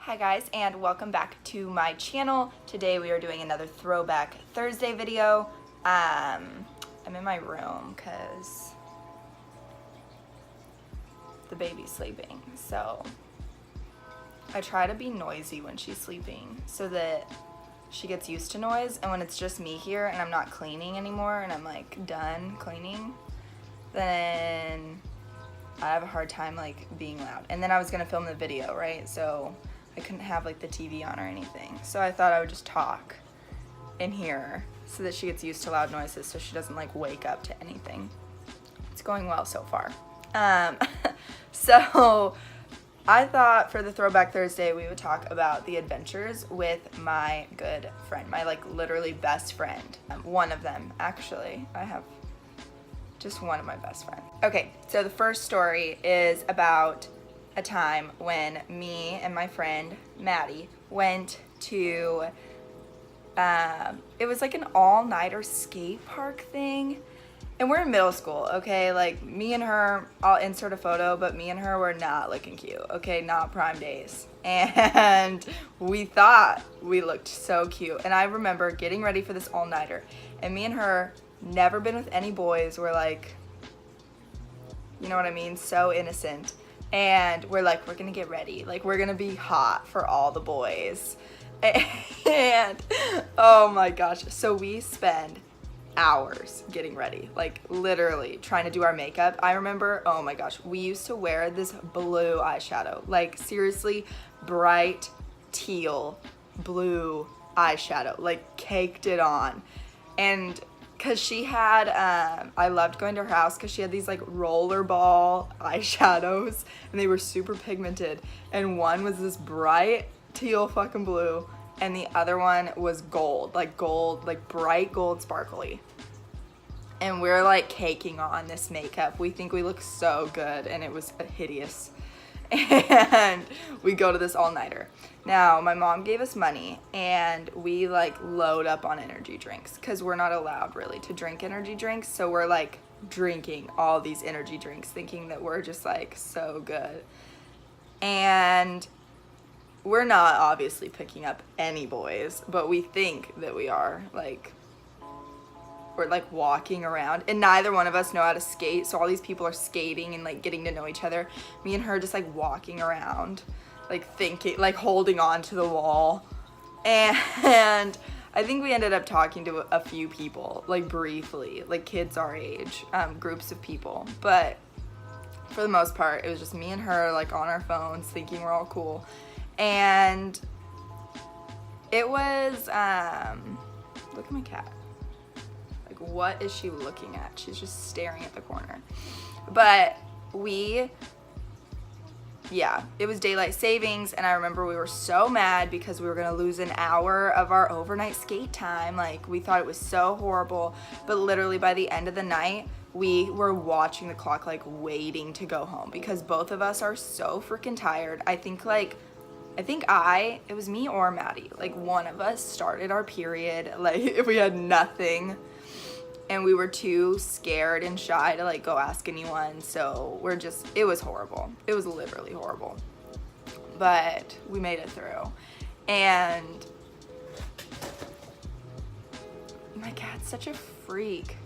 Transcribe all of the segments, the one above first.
Hi guys, and welcome back to my channel. Today we are doing another Throwback Thursday video. I'm in my room because the baby's sleeping, so I try to be noisy when she's sleeping so that she gets used to noise, and when it's just me here and I'm not cleaning anymore and I'm like done cleaning, then I have a hard time like being loud. And then I was gonna film the video, right? So I couldn't have like the TV on or anything. So I thought I would just talk in here so that she gets used to loud noises so she doesn't like wake up to anything. It's going well so far. So I thought for the Throwback Thursday we would talk about the adventures with my good friend, my like literally best friend. One of them, actually. I have just one of my best friends. Okay, so the first story is about a time when me and my friend Maddie went to it was like an all-nighter skate park thing, and we're in middle school, okay? Like me and her, I'll insert a photo, but me and her were not looking cute, okay? Not prime days. And we thought we looked so cute, and I remember getting ready for this all-nighter, and me and her, never been with any boys, we're like, you know what I mean, so innocent. And we're like, we're gonna get ready. Like, we're gonna be hot for all the boys. And, oh my gosh. So we spend hours getting ready. Like, literally trying to do our makeup. I remember, oh my gosh, we used to wear this blue eyeshadow. Like, seriously, bright teal blue eyeshadow. Like, caked it on. And because she had, I loved going to her house because she had these like rollerball eyeshadows and they were super pigmented. And one was this bright teal fucking blue and the other one was gold, like bright gold sparkly. And we're like caking on this makeup. We think we look so good and it was hideous. And we go to this all-nighter. Now, my mom gave us money and we like load up on energy drinks because we're not allowed really to drink energy drinks. So we're like drinking all these energy drinks thinking that we're just like so good. And we're not obviously picking up any boys, but we think that we are. Like, we're like walking around and neither one of us know how to skate, so all these people are skating and like getting to know each other. Me and her just like walking around, like thinking, like holding on to the wall. And I think we ended up talking to a few people, like briefly, like kids our age, groups of people, but for the most part it was just me and her like on our phones thinking we're all cool. And it was look at my cat. What is she looking at? She's just staring at the corner. But it was daylight savings, and I remember we were so mad because we were gonna lose an hour of our overnight skate time. Like, we thought it was so horrible, but literally by the end of the night we were watching the clock, like waiting to go home because both of us are so freaking tired. I think it was me or Maddie, like one of us started our period, like if we had nothing. And we were too scared and shy to like go ask anyone, so it was horrible. It was literally horrible. But we made it through. And my cat's such a freak.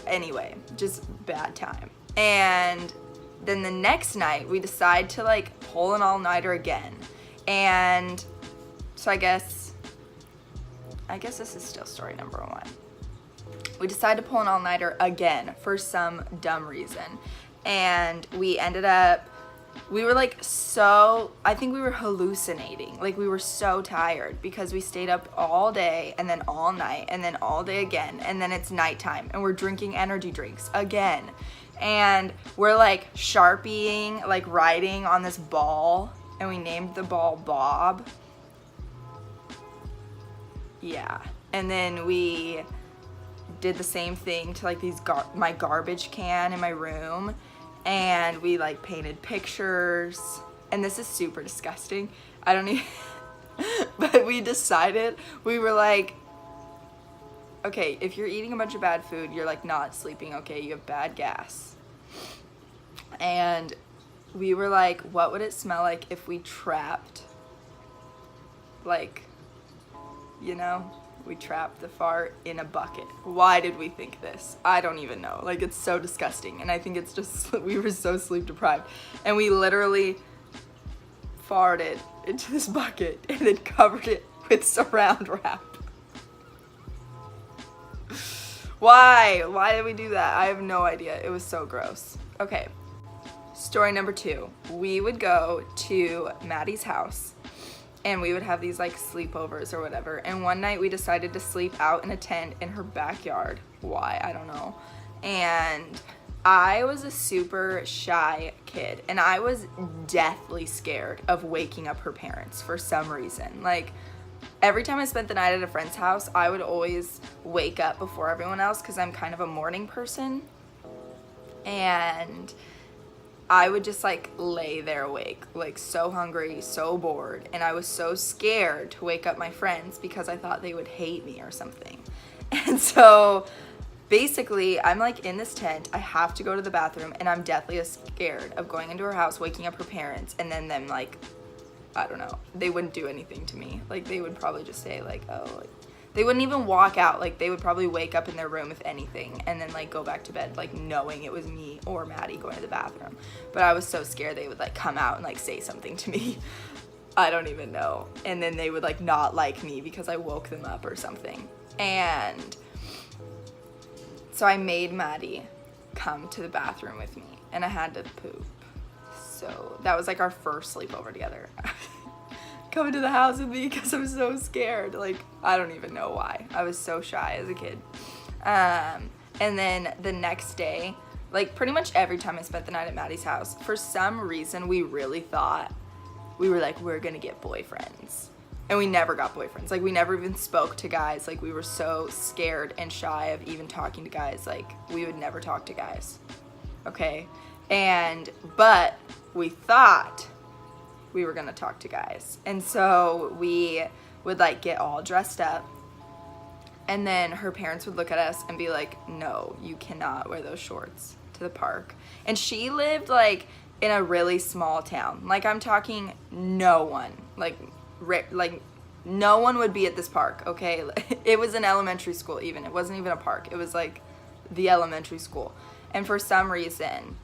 Anyway, just bad time. And then the next night we decide to like pull an all-nighter again. And so I guess this is still story number one. We decided to pull an all-nighter again for some dumb reason. And we were like I think we were hallucinating. Like, we were so tired because we stayed up all day and then all night and then all day again. And then it's nighttime and we're drinking energy drinks again. And we're like Sharpieing, like riding on this ball, and we named the ball Bob. Yeah, and then we did the same thing to like my garbage can in my room, and we like painted pictures, and this is super disgusting. I don't even, but we decided, we were like, okay, if you're eating a bunch of bad food, you're like not sleeping, okay, you have bad gas. And we were like, what would it smell like if we trapped, like, you know, we trapped the fart in a bucket. Why did we think this? I don't even know. Like, it's so disgusting. And I think it's just, we were so sleep deprived. And we literally farted into this bucket and then covered it with saran wrap. Why? Why did we do that? I have no idea. It was so gross. Okay. Story number 2. We would go to Maddie's house and we would have these like sleepovers or whatever. And one night we decided to sleep out in a tent in her backyard. Why? I don't know. And I was a super shy kid and I was deathly scared of waking up her parents for some reason. Like, every time I spent the night at a friend's house, I would always wake up before everyone else because I'm kind of a morning person. And I would just like lay there awake, like so hungry, so bored. And I was so scared to wake up my friends because I thought they would hate me or something. And so basically I'm like in this tent, I have to go to the bathroom and I'm deathly scared of going into her house, waking up her parents, and then them like, I don't know, they wouldn't do anything to me. Like, they would probably just say like, oh, like, they wouldn't even walk out. Like, they would probably wake up in their room if anything and then like go back to bed, like knowing it was me or Maddie going to the bathroom. But I was so scared they would like come out and like say something to me. I don't even know. And then they would like not like me because I woke them up or something. And so I made Maddie come to the bathroom with me and I had to poop. So that was like our first sleepover together. Coming to the house with me because I was so scared. Like, I don't even know why. I was so shy as a kid. And then the next day, like pretty much every time I spent the night at Maddie's house, for some reason we really thought, we were like, we're gonna get boyfriends. And we never got boyfriends. Like, we never even spoke to guys. Like, we were so scared and shy of even talking to guys. Like, we would never talk to guys. Okay? But we thought we were gonna talk to guys. And so we would like get all dressed up and then her parents would look at us and be like, no, you cannot wear those shorts to the park. And she lived like in a really small town. Like, I'm talking no one, like no one would be at this park, okay? It was an elementary school even. It wasn't even a park. It was like the elementary school. And for some reason,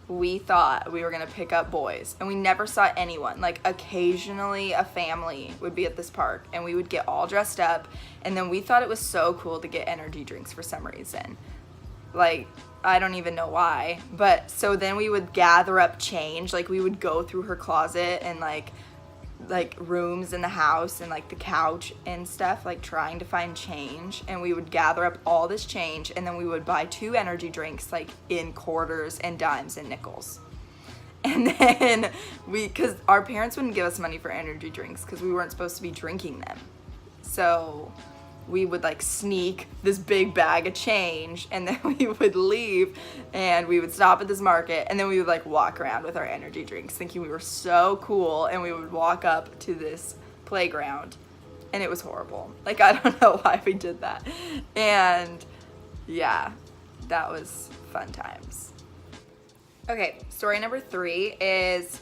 we thought we were gonna pick up boys and we never saw anyone. Like, occasionally a family would be at this park and we would get all dressed up, and then we thought it was so cool to get energy drinks for some reason. Like, I don't even know why, but so then we would gather up change. Like, we would go through her closet and like rooms in the house and like the couch and stuff, like trying to find change, and we would gather up all this change and then we would buy 2 energy drinks like in quarters and dimes and nickels. And then because our parents wouldn't give us money for energy drinks because we weren't supposed to be drinking them, so we would like sneak this big bag of change and then we would leave and we would stop at this market and then we would like walk around with our energy drinks thinking we were so cool, and we would walk up to this playground and it was horrible. Like, I don't know why we did that. And yeah, that was fun times. Okay, story number 3 is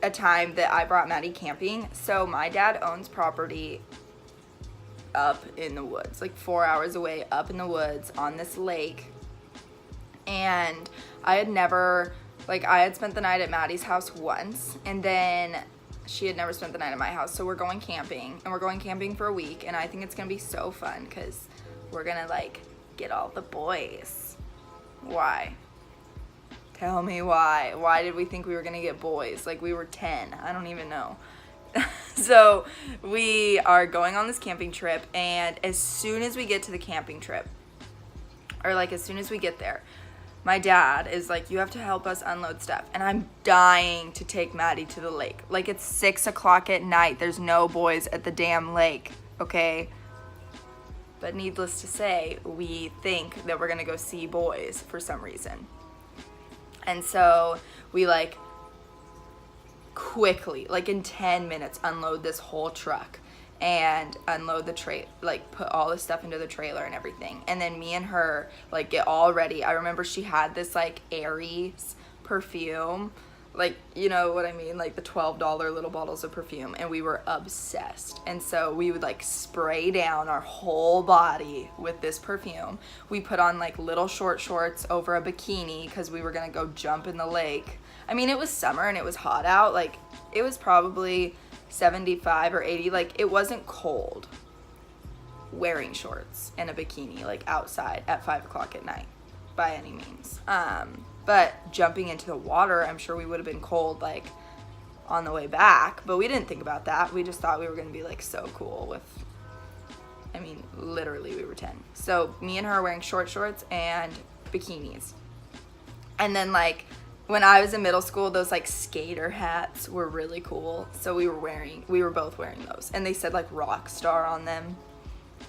a time that I brought Maddie camping. So my dad owns property up in the woods, like 4 hours away up in the woods on this lake. And I had spent the night at Maddie's house once, and then she had never spent the night at my house. So we're going camping, and we're going camping for a week, and I think it's gonna be so fun because we're gonna like get all the boys. Why? Tell me why. Why did we think we were gonna get boys? Like, we were 10. I don't even know. So we are going on this camping trip, and as soon as we get to the camping trip, or like as soon as we get there, my dad is like, you have to help us unload stuff. And I'm dying to take Maddie to the lake. Like, it's 6 o'clock at night. There's no boys at the damn lake, okay? But needless to say, we think that we're gonna go see boys for some reason. And so we like quickly, like in 10 minutes, unload this whole truck and unload the like put all the stuff into the trailer and everything. And then me and her like get all ready. I remember she had this like Aries perfume. Like, you know what I mean? Like the $12 little bottles of perfume. And we were obsessed. And so we would like spray down our whole body with this perfume. We put on like little short shorts over a bikini because we were going to go jump in the lake. I mean, it was summer and it was hot out. Like, it was probably 75 or 80. Like, it wasn't cold wearing shorts and a bikini like outside at 5 o'clock at night by any means. But jumping into the water, I'm sure we would have been cold like on the way back, but we didn't think about that. We just thought we were going to be like so cool with, I mean, literally we were 10. So me and her are wearing short shorts and bikinis. And then like when I was in middle school, those like skater hats were really cool. So we were both wearing those, and they said like rock star on them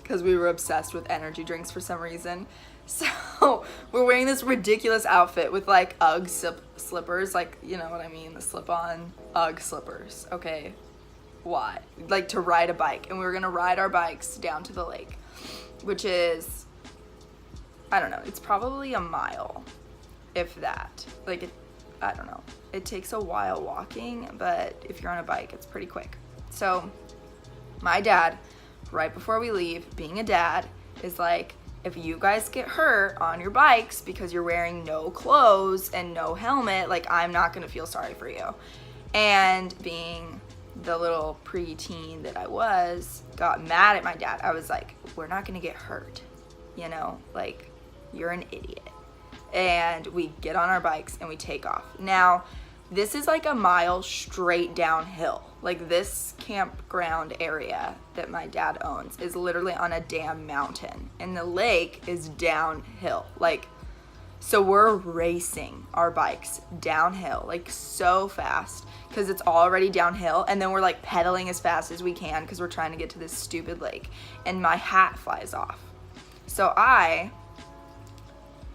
because we were obsessed with energy drinks for some reason. So we're wearing this ridiculous outfit with like Ugg slippers, like, you know what I mean, the slip-on Ugg slippers. Okay, why? Like to ride a bike, and we were gonna ride our bikes down to the lake, which is, I don't know, it's probably a mile, if that. Like, I don't know. It takes a while walking, but if you're on a bike, it's pretty quick. So my dad, right before we leave, being a dad, is like, if you guys get hurt on your bikes because you're wearing no clothes and no helmet, like, I'm not gonna feel sorry for you. And being the little preteen that I was, got mad at my dad. I was like, we're not gonna get hurt, you know, like, you're an idiot. And we get on our bikes and we take off. Now, this is like a mile straight downhill. Like, this campground area that my dad owns is literally on a damn mountain, and the lake is downhill. Like, so we're racing our bikes downhill, like so fast, because it's already downhill, and then we're like pedaling as fast as we can because we're trying to get to this stupid lake, and my hat flies off. So I,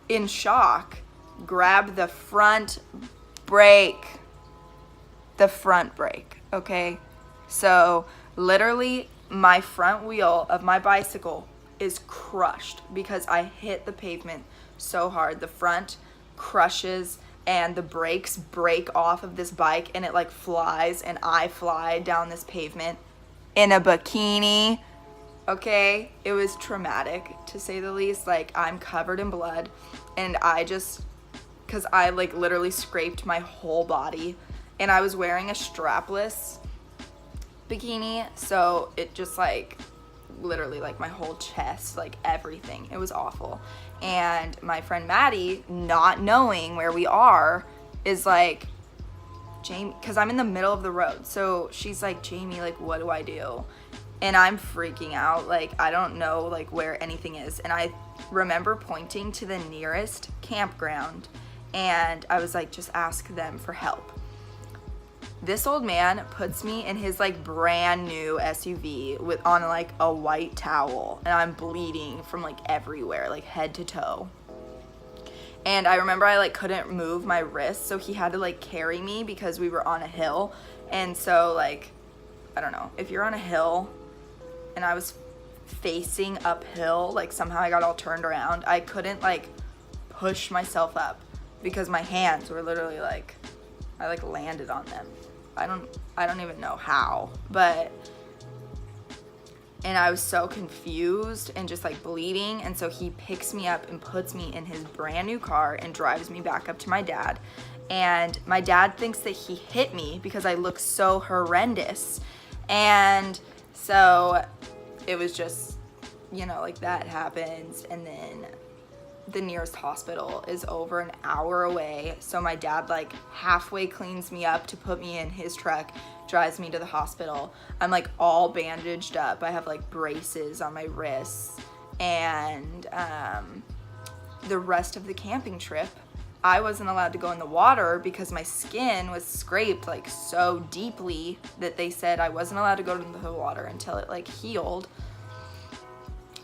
in shock, grab the front brake, okay? So literally my front wheel of my bicycle is crushed because I hit the pavement so hard. The front crushes and the brakes break off of this bike, and it like flies, and I fly down this pavement in a bikini. Okay, it was traumatic to say the least. Like, I'm covered in blood, and because I like literally scraped my whole body, and I was wearing a strapless bikini, so it just like literally like my whole chest, like everything. It was awful. And my friend Maddie, not knowing where we are, is like, Jamie, because I'm in the middle of the road, so she's like, Jamie, like, what do I do? And I'm freaking out, like, I don't know like where anything is. And I remember pointing to the nearest campground, and I was like, just ask them for help. This old man puts me in his like brand new SUV on like a white towel, and I'm bleeding from like everywhere, like head to toe. And I remember I like couldn't move my wrist, so he had to like carry me because we were on a hill. And so like, I don't know, if you're on a hill and I was facing uphill, like somehow I got all turned around, I couldn't like push myself up because my hands were literally like, I like landed on them. I don't even know how, but, and I was so confused and just like bleeding. And so he picks me up and puts me in his brand new car and drives me back up to my dad. And my dad thinks that he hit me because I look so horrendous. And so it was just, you know, like that happens. And then the nearest hospital is over an hour away. So my dad like halfway cleans me up to put me in his truck, drives me to the hospital. I'm like all bandaged up. I have like braces on my wrists. And the rest of the camping trip, I wasn't allowed to go in the water because my skin was scraped like so deeply that they said I wasn't allowed to go into the water until it like healed,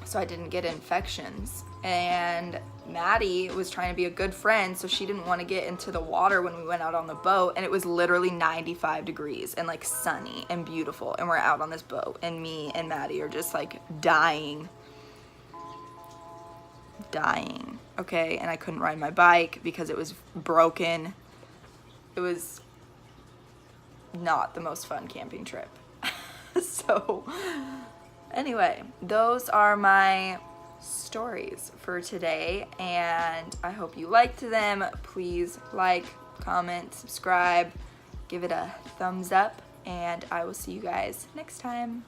so I didn't get infections. And Maddie was trying to be a good friend, so she didn't want to get into the water when we went out on the boat, and it was literally 95 degrees and like sunny and beautiful, and we're out on this boat, and me and Maddie are just like dying, okay? And I couldn't ride my bike because it was broken. it was not the most fun camping trip. So anyway, those are my stories for today, and I hope you liked them. Please like, comment, subscribe, give it a thumbs up, and I will see you guys next time.